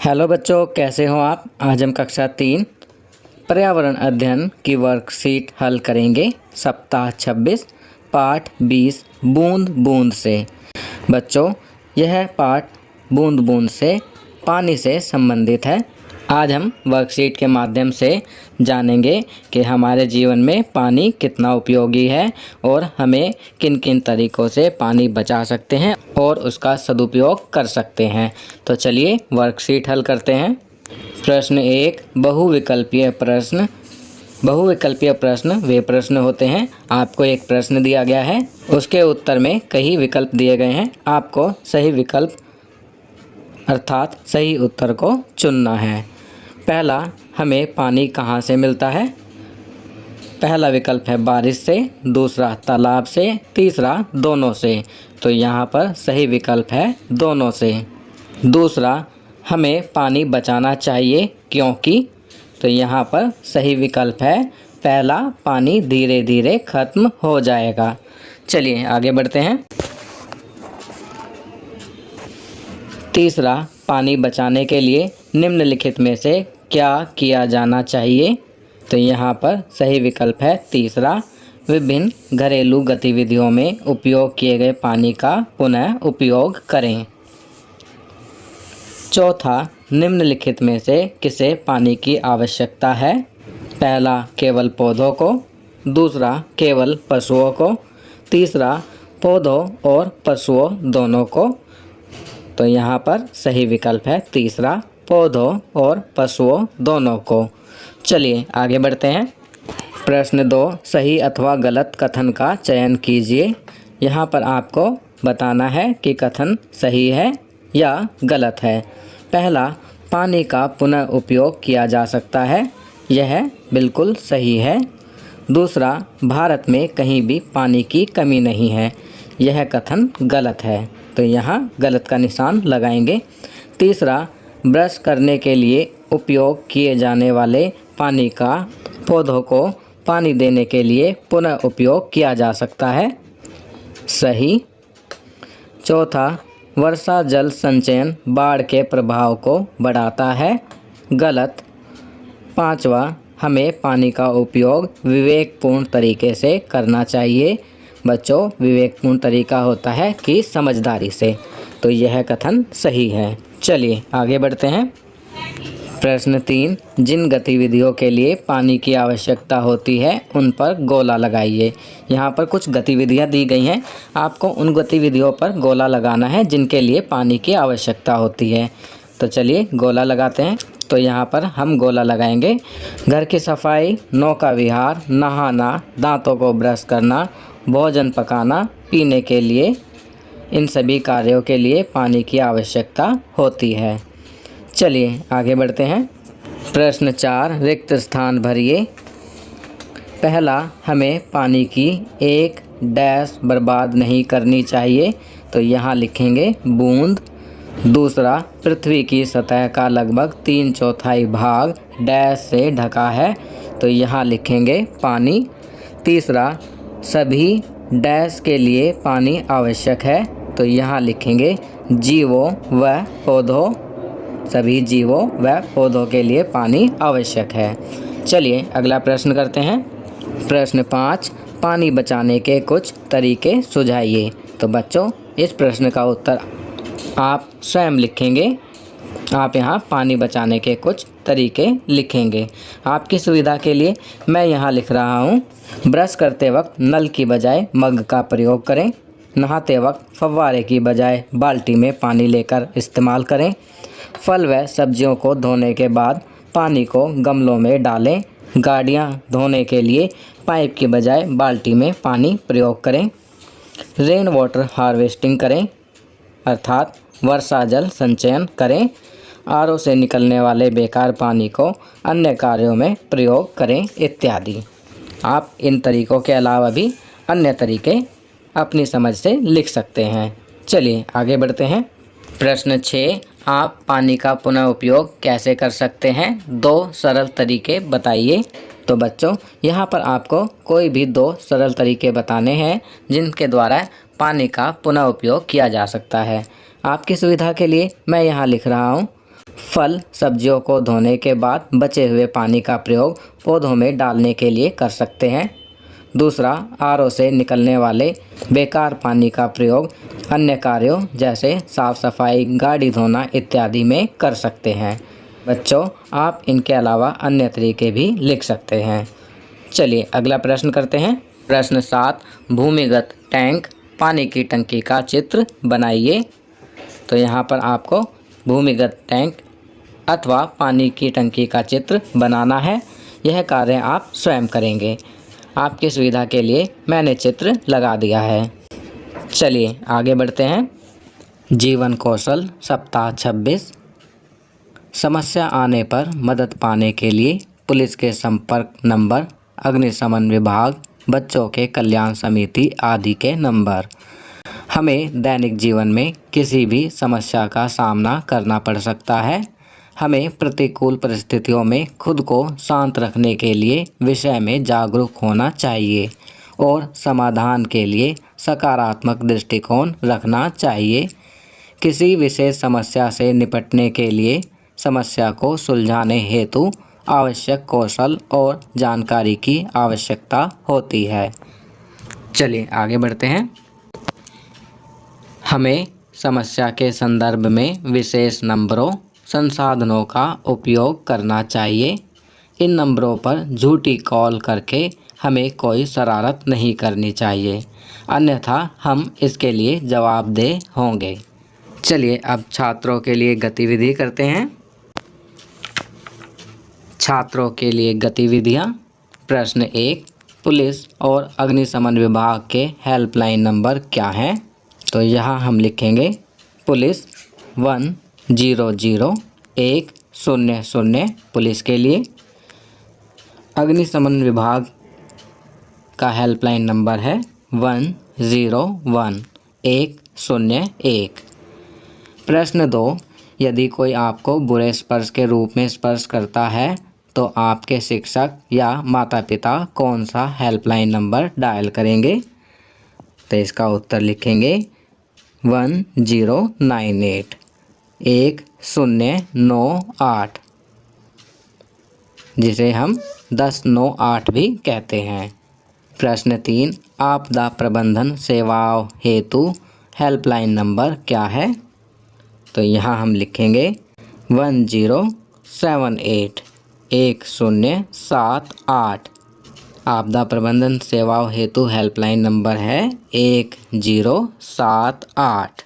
Hello बच्चों, कैसे हो आप। आज हम कक्षा 3 पर्यावरण अध्ययन की वर्कशीट हल करेंगे। सप्ताह 26 पाठ 20 बूंद बूंद से। बच्चों, यह पाठ बूंद बूंद से पानी से संबंधित है। आज हम वर्कशीट के माध्यम से जानेंगे कि हमारे जीवन में पानी कितना उपयोगी है और हमें किन किन तरीक़ों से पानी बचा सकते हैं और उसका सदुपयोग कर सकते हैं। तो चलिए वर्कशीट हल करते हैं। प्रश्न 1, बहुविकल्पीय प्रश्न। बहुविकल्पीय प्रश्न वे प्रश्न होते हैं, आपको एक प्रश्न दिया गया है, उसके उत्तर में कई विकल्प दिए गए हैं, आपको सही विकल्प अर्थात सही उत्तर को चुनना है। पहला, हमें पानी कहाँ से मिलता है। पहला विकल्प है बारिश से, दूसरा तालाब से, तीसरा दोनों से। तो यहाँ पर सही विकल्प है दोनों से। दूसरा, हमें पानी बचाना चाहिए क्योंकि। तो यहाँ पर सही विकल्प है पहला, पानी धीरे धीरे खत्म हो जाएगा। चलिए आगे बढ़ते हैं। तीसरा, पानी बचाने के लिए निम्नलिखित में से क्या किया जाना चाहिए। तो यहाँ पर सही विकल्प है तीसरा, विभिन्न घरेलू गतिविधियों में उपयोग किए गए पानी का पुनः उपयोग करें। चौथा, निम्नलिखित में से किसे पानी की आवश्यकता है। पहला, केवल पौधों को, दूसरा केवल पशुओं को, तीसरा पौधों और पशुओं दोनों को। तो यहाँ पर सही विकल्प है तीसरा, पौधों और पशुओं दोनों को। चलिए आगे बढ़ते हैं। प्रश्न 2, सही अथवा गलत कथन का चयन कीजिए। यहाँ पर आपको बताना है कि कथन सही है या गलत है। पहला, पानी का पुनः उपयोग किया जा सकता है, यह बिल्कुल सही है। दूसरा, भारत में कहीं भी पानी की कमी नहीं है, यह कथन गलत है। तो यहाँ गलत का निशान लगाएंगे। तीसरा, ब्रश करने के लिए उपयोग किए जाने वाले पानी का पौधों को पानी देने के लिए पुनः उपयोग किया जा सकता है, सही। चौथा, वर्षा जल संचयन बाढ़ के प्रभाव को बढ़ाता है, गलत। पांचवा, हमें पानी का उपयोग विवेकपूर्ण तरीके से करना चाहिए। बच्चों, विवेकपूर्ण तरीका होता है कि समझदारी से। तो यह कथन सही है। चलिए आगे बढ़ते हैं। प्रश्न 3, जिन गतिविधियों के लिए पानी की आवश्यकता होती है उन पर गोला लगाइए। यहाँ पर कुछ गतिविधियाँ दी गई हैं, आपको उन गतिविधियों पर गोला लगाना है जिनके लिए पानी की आवश्यकता होती है। तो चलिए गोला लगाते हैं। तो यहाँ पर हम गोला लगाएंगे। घर की सफाई, नौका विहार, नहाना, दांतों को ब्रश करना, भोजन पकाना, पीने के लिए, इन सभी कार्यों के लिए पानी की आवश्यकता होती है। चलिए आगे बढ़ते हैं। प्रश्न 4, रिक्त स्थान भरिए। पहला, हमें पानी की एक डैश बर्बाद नहीं करनी चाहिए। तो यहाँ लिखेंगे बूंद। दूसरा, पृथ्वी की सतह का लगभग 3/4 भाग डैश से ढका है। तो यहाँ लिखेंगे पानी। तीसरा, सभी डैश के लिए पानी आवश्यक है। तो यहाँ लिखेंगे जीवों व पौधों, सभी जीवों व पौधों के लिए पानी आवश्यक है। चलिए अगला प्रश्न करते हैं। प्रश्न 5, पानी बचाने के कुछ तरीके सुझाइए। तो बच्चों, इस प्रश्न का उत्तर आप स्वयं लिखेंगे। आप यहाँ पानी बचाने के कुछ तरीके लिखेंगे। आपकी सुविधा के लिए मैं यहाँ लिख रहा हूँ, ब्रश करते वक्त नल की बजाय मग का प्रयोग करें। नहाते वक्त फव्वारे की बजाय बाल्टी में पानी लेकर इस्तेमाल करें। फल व सब्जियों को धोने के बाद पानी को गमलों में डालें। गाड़ियाँ धोने के लिए पाइप की बजाय बाल्टी में पानी प्रयोग करें। रेन वाटर हार्वेस्टिंग करें, अर्थात वर्षा जल संचयन करें। आरओ से निकलने वाले बेकार पानी को अन्य कार्यों में प्रयोग करें इत्यादि। आप इन तरीकों के अलावा भी अन्य तरीके अपनी समझ से लिख सकते हैं। चलिए आगे बढ़ते हैं। प्रश्न 6, आप पानी का पुनः उपयोग कैसे कर सकते हैं, 2 सरल तरीके बताइए। तो बच्चों, यहाँ पर आपको कोई भी 2 सरल तरीके बताने हैं जिनके द्वारा पानी का पुनः उपयोग किया जा सकता है। आपकी सुविधा के लिए मैं यहाँ लिख रहा हूँ, फल सब्जियों को धोने के बाद बचे हुए पानी का प्रयोग पौधों में डालने के लिए कर सकते हैं। दूसरा, आरओ से निकलने वाले बेकार पानी का प्रयोग अन्य कार्यों जैसे साफ सफाई, गाड़ी धोना इत्यादि में कर सकते हैं। बच्चों, आप इनके अलावा अन्य तरीके भी लिख सकते हैं। चलिए अगला प्रश्न करते हैं। प्रश्न 7, भूमिगत टैंक पानी की टंकी का चित्र बनाइए। तो यहाँ पर आपको भूमिगत टैंक अथवा पानी की टंकी का चित्र बनाना है। यह कार्य आप स्वयं करेंगे। आपकी सुविधा के लिए मैंने चित्र लगा दिया है। चलिए आगे बढ़ते हैं। जीवन कौशल सप्ताह 26। समस्या आने पर मदद पाने के लिए पुलिस के संपर्क नंबर, अग्निशमन विभाग, बच्चों के कल्याण समिति आदि के नंबर। हमें दैनिक जीवन में किसी भी समस्या का सामना करना पड़ सकता है। हमें प्रतिकूल परिस्थितियों में खुद को शांत रखने के लिए विषय में जागरूक होना चाहिए और समाधान के लिए सकारात्मक दृष्टिकोण रखना चाहिए। किसी विशेष समस्या से निपटने के लिए समस्या को सुलझाने हेतु आवश्यक कौशल और जानकारी की आवश्यकता होती है। चलिए आगे बढ़ते हैं। हमें समस्या के संदर्भ में विशेष नंबरों, संसाधनों का उपयोग करना चाहिए। इन नंबरों पर झूठी कॉल करके हमें कोई शरारत नहीं करनी चाहिए, अन्यथा हम इसके लिए जवाबदेह होंगे। चलिए अब छात्रों के लिए गतिविधि करते हैं। छात्रों के लिए गतिविधियाँ। प्रश्न 1, पुलिस और अग्निशमन विभाग के हेल्पलाइन नंबर क्या हैं? तो यहाँ हम लिखेंगे पुलिस 100-100 पुलिस के लिए। अग्निशमन विभाग का हेल्पलाइन नंबर है 101-101। प्रश्न 2, यदि कोई आपको बुरे स्पर्श के रूप में स्पर्श करता है तो आपके शिक्षक या माता पिता कौन सा हेल्पलाइन नंबर डायल करेंगे? तो इसका उत्तर लिखेंगे 1098, जिसे हम 1098 भी कहते हैं। प्रश्न 3, आपदा प्रबंधन सेवाओं हेतु हेल्पलाइन नंबर क्या है? तो यहाँ हम लिखेंगे 1078। आपदा प्रबंधन सेवाओं हेतु हेल्पलाइन नंबर है 1078।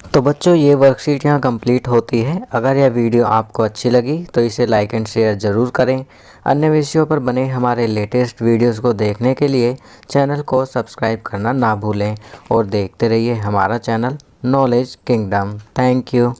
तो बच्चों, ये वर्कशीट यहाँ कंप्लीट होती है। अगर यह वीडियो आपको अच्छी लगी तो इसे लाइक एंड शेयर ज़रूर करें। अन्य विषयों पर बने हमारे लेटेस्ट वीडियोस को देखने के लिए चैनल को सब्सक्राइब करना ना भूलें और देखते रहिए हमारा channel knowledge kingdom. Thank you.